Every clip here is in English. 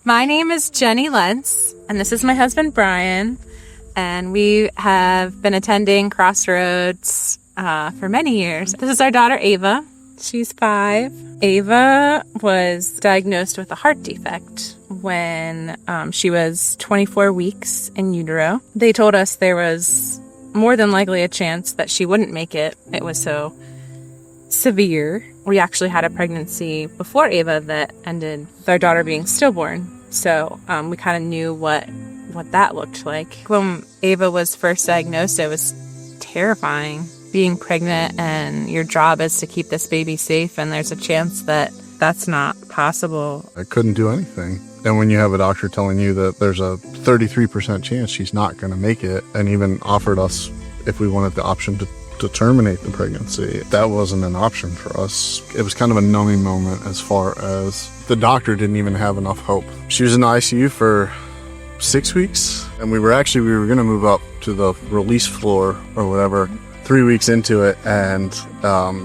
My name is Jenny Lentz, and this is my husband, Brian, and we have been attending Crossroads for many years. This is our daughter, Ava. She's 5. Ava was diagnosed with a heart defect when she was 24 weeks in utero. They told us there was more than likely a chance that she wouldn't make it. It was so severe. We actually had a pregnancy before Ava that ended with our daughter being stillborn. So we kind of knew what that looked like. When Ava was first diagnosed, it was terrifying. Being pregnant and your job is to keep this baby safe, and there's a chance that that's not possible. I couldn't do anything. And when you have a doctor telling you that there's a 33% chance she's not going to make it, and even offered us if we wanted the option to terminate the pregnancy, that wasn't an option for us. It was kind of a numbing moment as far as the doctor didn't even have enough hope. She was in the ICU for 6 weeks, and we were going to move up to the release floor or whatever 3 weeks into it, and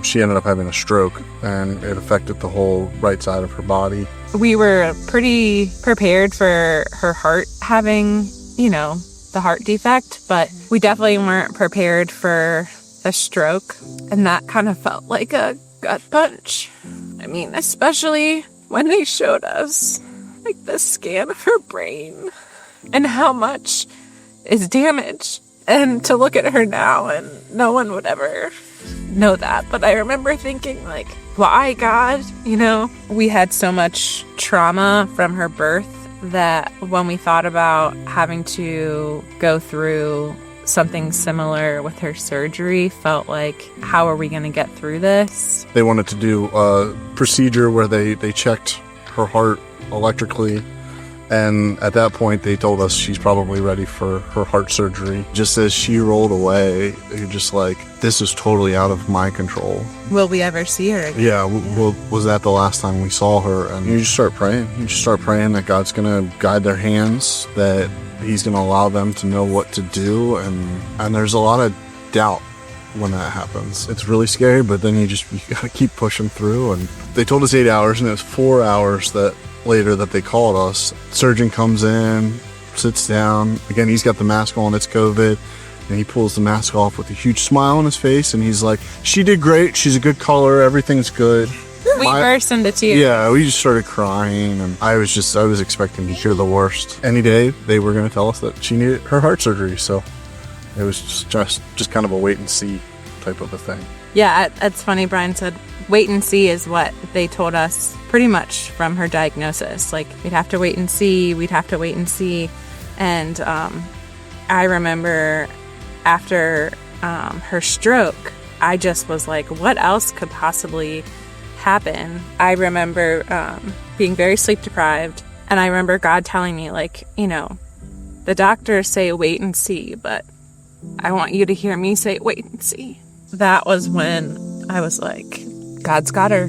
she ended up having a stroke, and it affected the whole right side of her body. We were pretty prepared for her heart having, the heart defect, but we definitely weren't prepared for the stroke, and that kind of felt like a gut punch. I mean, especially when they showed us the scan of her brain and how much is damaged. And to look at her now, and no one would ever know that. But I remember thinking, why, God? We had so much trauma from her birth that when we thought about having to go through something similar with her surgery, felt like, how are we going to get through this? They wanted to do a procedure where they checked her heart electrically. And at that point, they told us she's probably ready for her heart surgery. Just as she rolled away, you're just like, this is totally out of my control. Will we ever see her again? Yeah, was that the last time we saw her? And you just start praying. You just start praying that God's going to guide their hands, that He's going to allow them to know what to do. And there's a lot of doubt when that happens. It's really scary, but then you got to keep pushing through. And they told us 8 hours, and it was 4 hours later that they called us. Surgeon comes in, sits down. Again, he's got the mask on, it's COVID. And he pulls the mask off with a huge smile on his face, and he's like, she did great, she's a good color, everything's good. We burst into tears. Yeah, we just started crying, and I was expecting to hear the worst. Any day, they were going to tell us that she needed her heart surgery, so it was just kind of a wait and see type of a thing. Yeah, it's funny, Brian said, wait and see is what they told us pretty much from her diagnosis. We'd have to wait and see, And I remember after her stroke, I just was like, what else could possibly happen? I remember being very sleep deprived, and I remember God telling me, the doctors say wait and see, but I want you to hear me say wait and see. That was when I was like, God's got her.